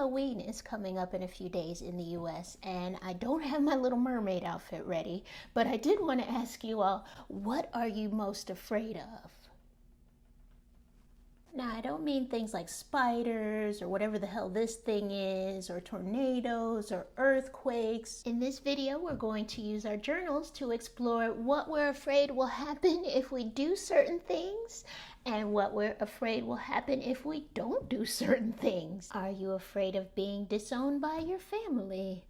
Halloween is coming up in a few days in the US, and I don't have my Little Mermaid outfit ready, but I did want to ask you all, what are you most afraid of? Now, I don't mean things like spiders or whatever the hell this thing is, or tornadoes or earthquakes. In this video, we're going to use our journals to explore what we're afraid will happen if we do certain things and what we're afraid will happen if we don't do certain things. Are you afraid of being disowned by your family?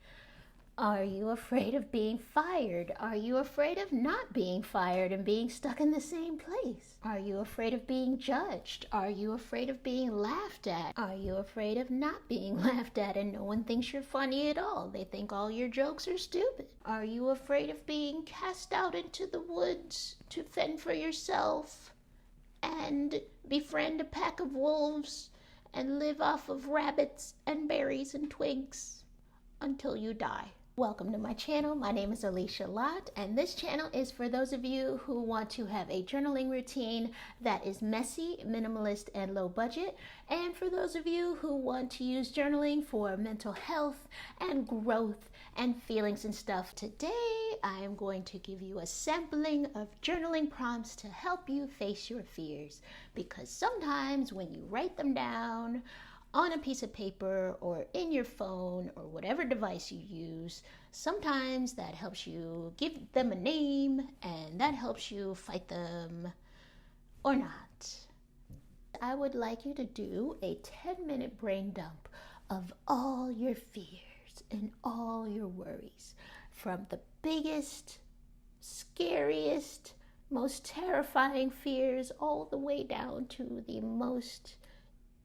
Are you afraid of being fired? Are you afraid of not being fired and being stuck in the same place? Are you afraid of being judged? Are you afraid of being laughed at? Are you afraid of not being laughed at and no one thinks you're funny at all? They think all your jokes are stupid. Are you afraid of being cast out into the woods to fend for yourself and befriend a pack of wolves and live off of rabbits and berries and twigs until you die? Welcome to my channel. My name is Alicia Lott, and this channel is for those of you who want to have a journaling routine that is messy, minimalist, and low budget, and for those of you who want to use journaling for mental health and growth and feelings and stuff. Today, I am going to give you a sampling of journaling prompts to help you face your fears, because sometimes when you write them down on a piece of paper or in your phone or whatever device you use, sometimes that helps you give them a name and that helps you fight them or not. I would like you to do a 10-minute brain dump of all your fears and all your worries, from the biggest, scariest, most terrifying fears all the way down to the most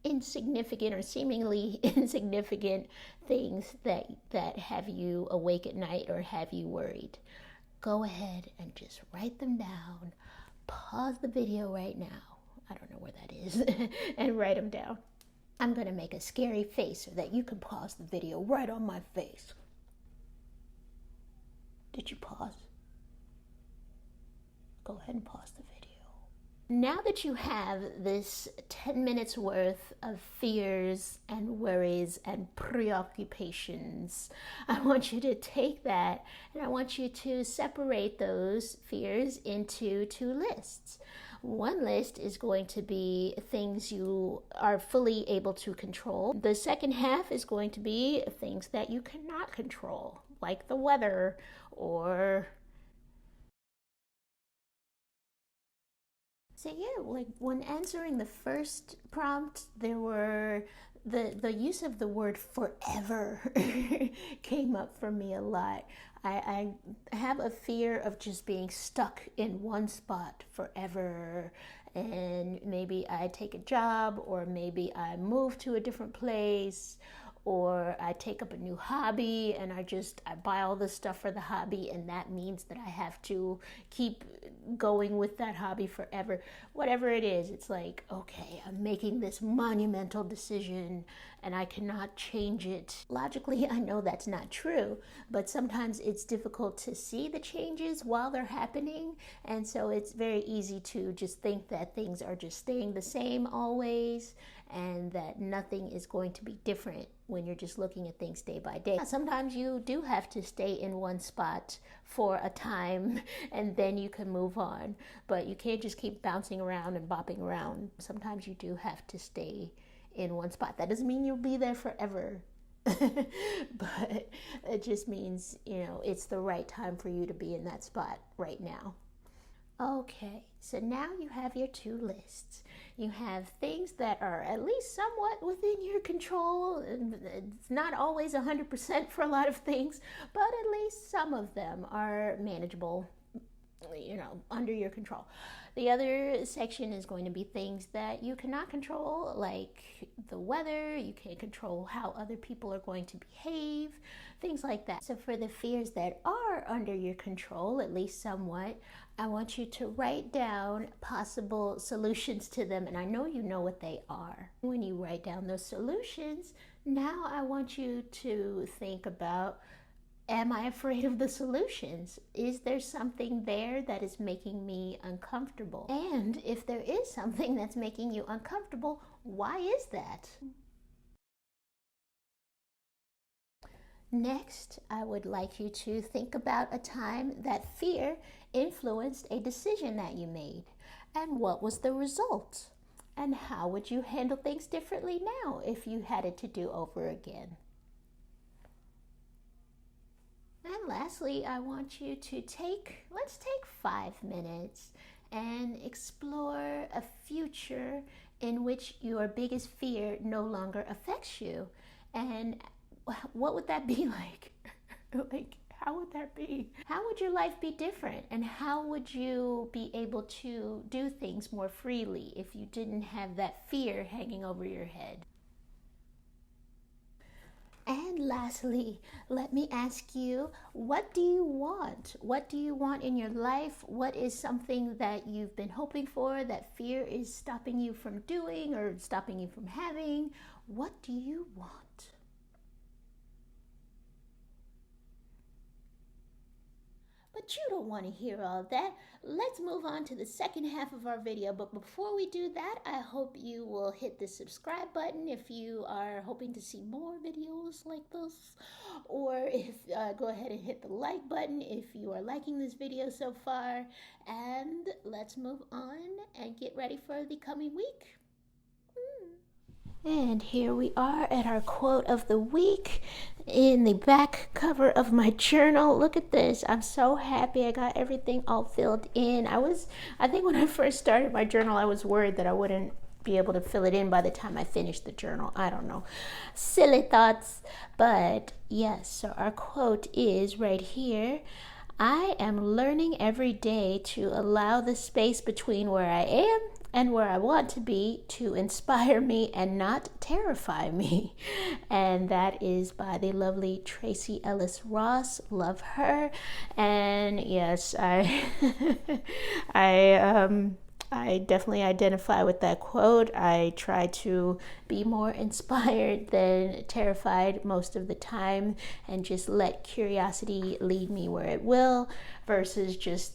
insignificant or seemingly insignificant things that have you awake at night or have you worried. Go ahead and just write them down. Pause the video right now. I don't know where that is. And write them down. I'm going to make a scary face so that you can pause the video right on my face. Did you pause? Go ahead and pause the video. Now that you have this 10 minutes worth of fears and worries and preoccupations, I want you to take that and I want you to separate those fears into two lists. One list is going to be things you are fully able to control. The second half is going to be things that you cannot control, like the weather or so yeah, like when answering the first prompt, there were the use of the word forever came up for me a lot. I have a fear of just being stuck in one spot forever, and maybe I take a job, or maybe I move to a different place, or I take up a new hobby and I buy all this stuff for the hobby, and that means that I have to keep going with that hobby forever. Whatever it is, it's like, okay, I'm making this monumental decision and I cannot change it. Logically, I know that's not true, but sometimes it's difficult to see the changes while they're happening, and so it's very easy to just think that things are just staying the same always and that nothing is going to be different when you're just looking at things day by day. Sometimes you do have to stay in one spot for a time and then you can move on, but you can't just keep bouncing around and bopping around. Sometimes you do have to stay in one spot. That doesn't mean you'll be there forever, but it just means, you know, it's the right time for you to be in that spot right now. Okay, so now you have your two lists. You have things that are at least somewhat within your control. It's not always 100% for a lot of things, but at least some of them are manageable, you know, under your control. The other section is going to be things that you cannot control, like the weather. You can't control how other people are going to behave, things like that. So for the fears that are under your control, at least somewhat, I want you to write down possible solutions to them, and I know you know what they are. When you write down those solutions, now I want you to think about, am I afraid of the solutions? Is there something there that is making me uncomfortable? And if there is something that's making you uncomfortable, why is that? Next, I would like you to think about a time that fear influenced a decision that you made, and what was the result? And how would you handle things differently now if you had it to do over again? And lastly, I want you to let's take 5 minutes and explore a future in which your biggest fear no longer affects you. And what would that be like? Like, how would that be? How would your life be different? And how would you be able to do things more freely if you didn't have that fear hanging over your head? And lastly, let me ask you, what do you want? What do you want in your life? What is something that you've been hoping for that fear is stopping you from doing or stopping you from having? What do you want? But you don't want to hear all that. Let's move on to the second half of our video. But before we do that, I hope you will hit the subscribe button if you are hoping to see more videos like this. Or if go ahead and hit the like button if you are liking this video so far. And let's move on and get ready for the coming week. And here we are at our quote of the week in the back cover of my journal. Look at this. I'm so happy I got everything all filled in. I think when I first started my journal, I was worried that I wouldn't be able to fill it in by the time I finished the journal. I don't know. Silly thoughts. But yes, so our quote is right here. I am learning every day to allow the space between where I am and where I want to be to inspire me and not terrify me. And that is by the lovely Tracy Ellis Ross. Love her. And yes, I I definitely identify with that quote. I try to be more inspired than terrified most of the time and just let curiosity lead me where it will versus just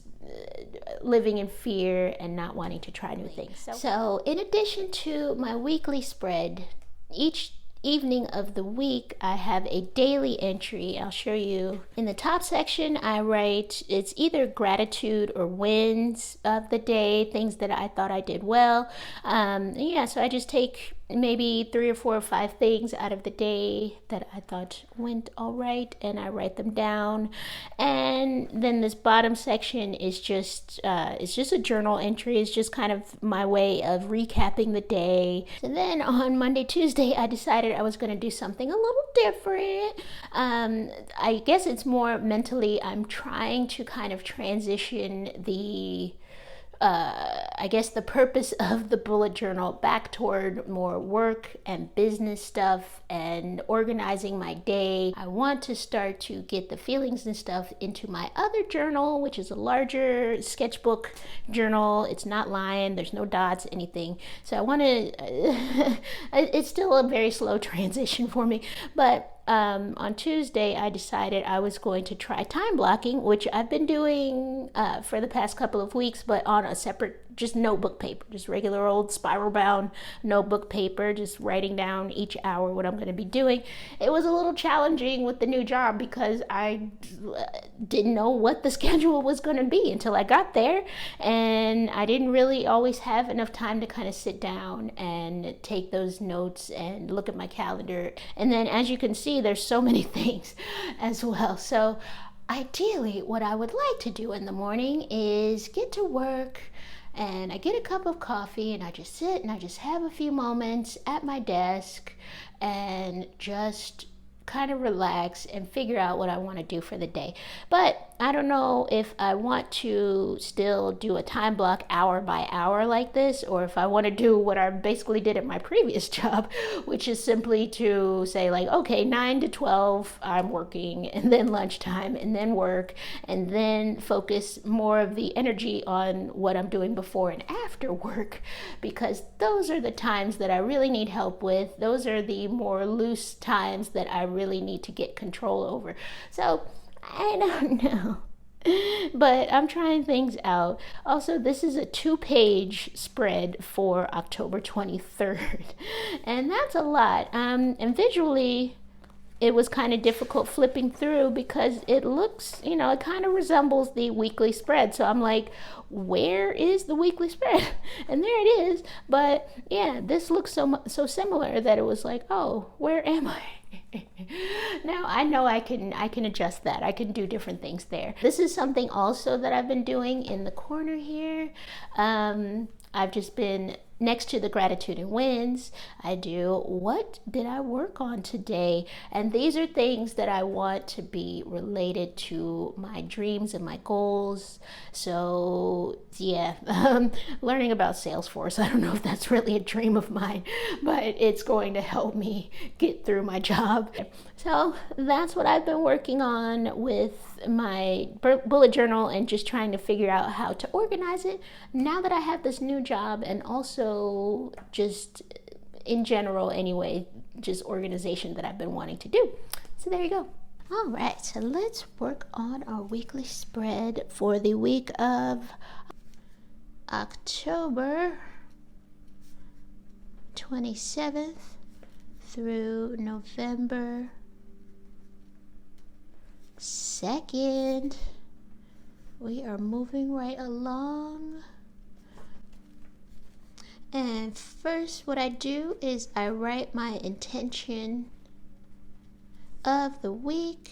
living in fear and not wanting to try new things. So in addition to my weekly spread, each evening of the week I have a daily entry. I'll show you. In the top section I write, it's either gratitude or wins of the day, things that I thought I did well. So I just take maybe 3 or 4 or 5 things out of the day that I thought went all right, and I write them down. And then this bottom section is just it's just a journal entry. It's just kind of my way of recapping the day. And then on Monday, Tuesday, I decided I was going to do something a little different. I guess it's more mentally, I'm trying to kind of transition the the purpose of the bullet journal back toward more work and business stuff and organizing my day. I want to start to get the feelings and stuff into my other journal, which is a larger sketchbook journal. It's not lined, there's no dots, anything. So I want to, it's still a very slow transition for me, but on Tuesday, I decided I was going to try time blocking, which I've been doing for the past couple of weeks, but on a separate, just notebook paper, just regular old spiral bound notebook paper, just writing down each hour what I'm going to be doing. It was a little challenging with the new job because I didn't know what the schedule was going to be until I got there, and I didn't really always have enough time to kind of sit down and take those notes and look at my calendar. And then, as you can see, there's so many things as well. So ideally, what I would like to do in the morning is get to work and I get a cup of coffee and I just sit and I just have a few moments at my desk and just kind of relax and figure out what I want to do for the day. But I don't know if I want to still do a time block hour by hour like this, or if I want to do what I basically did at my previous job, which is simply to say like, okay, 9 to 12 I'm working, and then lunchtime, and then work, and then focus more of the energy on what I'm doing before and after work, because those are the times that I really need help with. Those are the more loose times that I really need to get control over. So I don't know, but I'm trying things out. Also, this is a 2-page spread for October 23rd, and that's a lot. And visually, it was kind of difficult flipping through because it looks, you know, it kind of resembles the weekly spread. So I'm like, where is the weekly spread? And there it is. But yeah, this looks so similar that it was like, oh, where am I? Now I know I can adjust that. I can do different things there. This is something also that I've been doing in the corner here. I've just been next to the gratitude and wins. I do, what did I work on today? And these are things that I want to be related to my dreams and my goals. So yeah, learning about Salesforce. I don't know if that's really a dream of mine, but it's going to help me get through my job. So that's what I've been working on with my bullet journal and just trying to figure out how to organize it now that I have this new job, and also just in general anyway, just organization that I've been wanting to do. So there you go. All right, so let's work on our weekly spread for the week of October 27th through November 2nd. We are moving right along. And first, what I do is I write my intention of the week.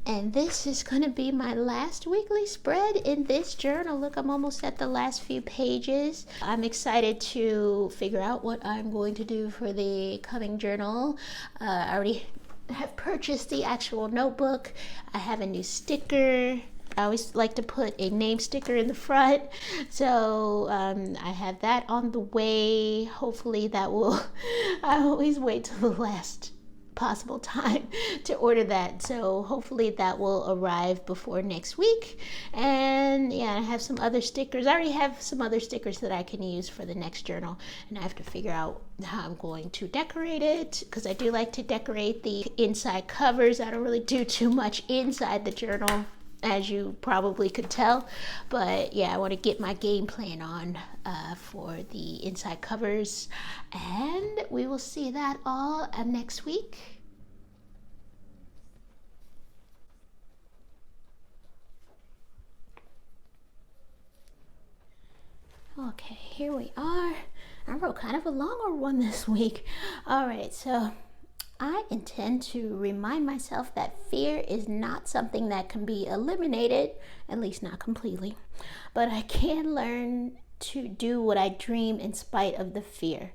And this is going to be my last weekly spread in this journal. Look, I'm almost at the last few pages. I'm excited to figure out what I'm going to do for the coming journal. I already have purchased the actual notebook. I have a new sticker. I always like to put a name sticker in the front. So I have that on the way. Hopefully that will, I always wait till the last possible time to order that, so hopefully that will arrive before next week. And yeah, I have some other stickers. I already have some other stickers that I can use for the next journal, and I have to figure out how I'm going to decorate it, because I do like to decorate the inside covers. I don't really do too much inside the journal, as you probably could tell, but yeah, I want to get my game plan on for the inside covers, and we will see that all next week. Okay, here we are. I wrote kind of a longer one this week. All right, so I intend to remind myself that fear is not something that can be eliminated, at least not completely, but I can learn to do what I dream in spite of the fear.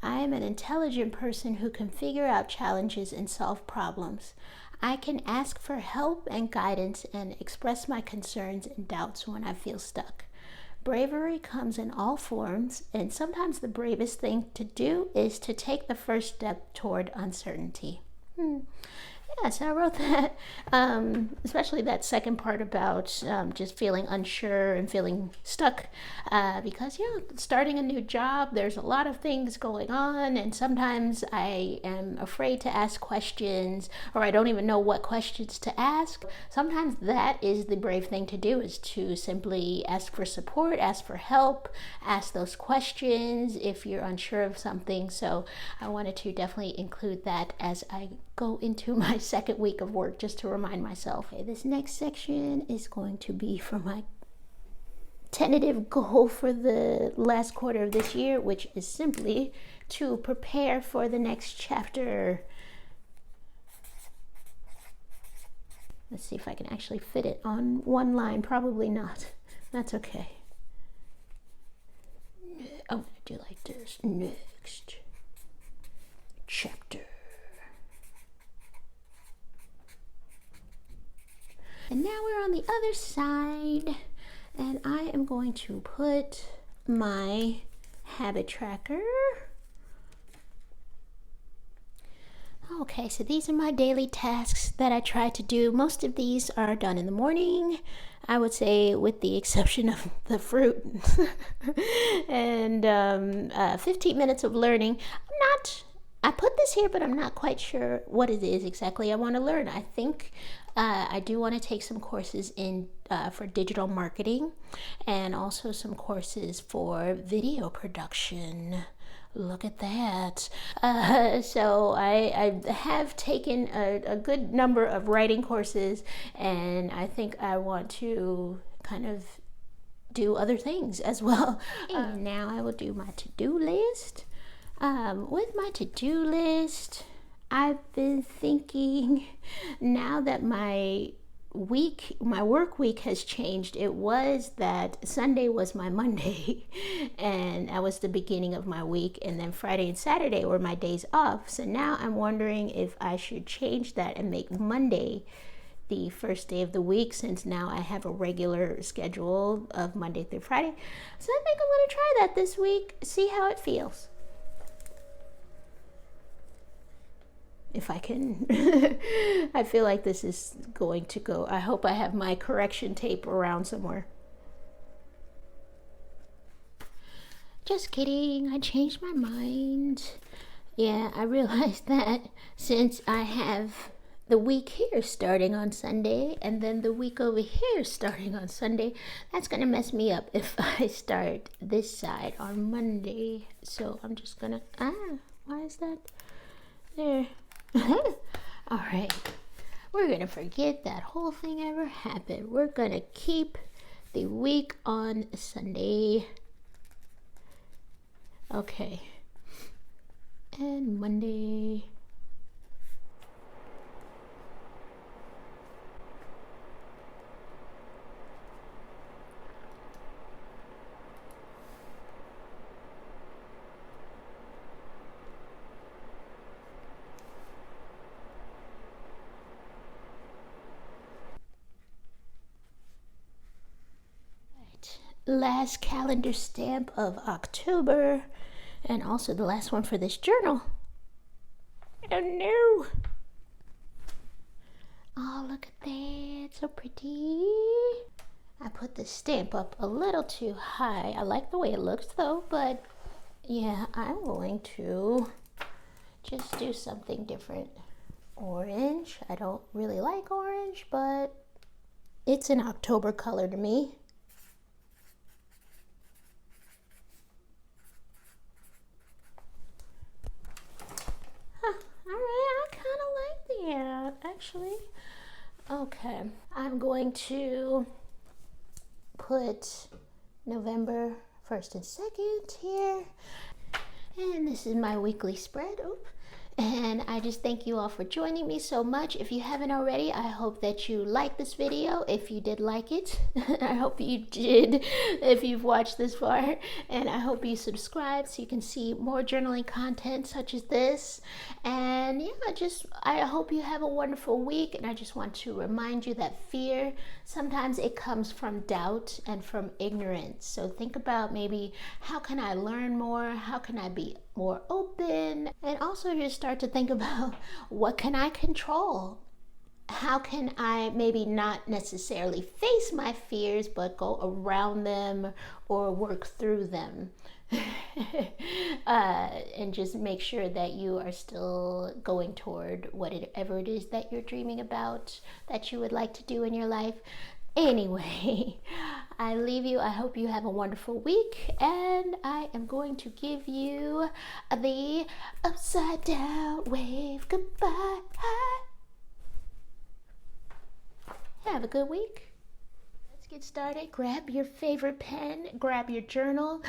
I am an intelligent person who can figure out challenges and solve problems. I can ask for help and guidance and express my concerns and doubts when I feel stuck. Bravery comes in all forms, and sometimes the bravest thing to do is to take the first step toward uncertainty. Yeah, so I wrote that, especially that second part about just feeling unsure and feeling stuck, because, you know, starting a new job, there's a lot of things going on, and sometimes I am afraid to ask questions, or I don't even know what questions to ask. Sometimes that is the brave thing to do, is to simply ask for support, ask for help, ask those questions if you're unsure of something. So I wanted to definitely include that as I go into my second week of work, just to remind myself. Okay, this next section is going to be for my tentative goal for the last quarter of this year, which is simply to prepare for the next chapter. Let's see if I can actually fit it on one line. Probably not. That's okay. I'm gonna do like this. Next chapter. And now we're on the other side, and I am going to put my habit tracker. Okay, so these are my daily tasks that I try to do. Most of these are done in the morning, I would say, with the exception of the fruit. And 15 minutes of learning. I'm not I put this here, but I'm not quite sure what it is exactly I want to learn. I think I do want to take some courses in for digital marketing, and also some courses for video production. Look at that. So I have taken a good number of writing courses, and I think I want to kind of do other things as well. And now I will do my to-do list. With my to-do list, I've been thinking, now that my work week has changed. It was that Sunday was my Monday and that was the beginning of my week, and then Friday and Saturday were my days off. So now I'm wondering if I should change that and make Monday the first day of the week, since now I have a regular schedule of Monday through Friday. So I think I'm going to try that this week, see how it feels. If I can. I feel like this is going to go. I hope I have my correction tape around somewhere. Just kidding, I changed my mind. Yeah, I realized that since I have the week here starting on Sunday and then the week over here starting on Sunday, that's gonna mess me up if I start this side on Monday. So I'm just gonna, why is that there? All right, we're gonna forget that whole thing ever happened. We're gonna keep the week on Sunday. Okay, and Monday. Last calendar stamp of October, and also the last one for this journal. Oh no! Oh, look at that, so pretty. I put the stamp up a little too high. I like the way it looks though, but yeah, I'm going to just do something different. Orange. I don't really like orange, but it's an October color to me. Actually, okay, I'm going to put November 1st and 2nd here, and this is my weekly spread. And I just thank you all for joining me so much. If you haven't already, I hope that you like this video. If you did like it, I hope you did if you've watched this far. And I hope you subscribe so you can see more journaling content such as this. And yeah, I hope you have a wonderful week. And I just want to remind you that fear, sometimes it comes from doubt and from ignorance. So think about maybe, how can I learn more? How can I be more open? And also just start to think about, what can I control? How can I maybe not necessarily face my fears, but go around them or work through them? And just make sure that you are still going toward whatever it is that you're dreaming about, that you would like to do in your life. Anyway, I leave you. I hope you have a wonderful week, and I am going to give you the upside down wave goodbye. Have a good week. Let's get started. Grab your favorite pen, grab your journal,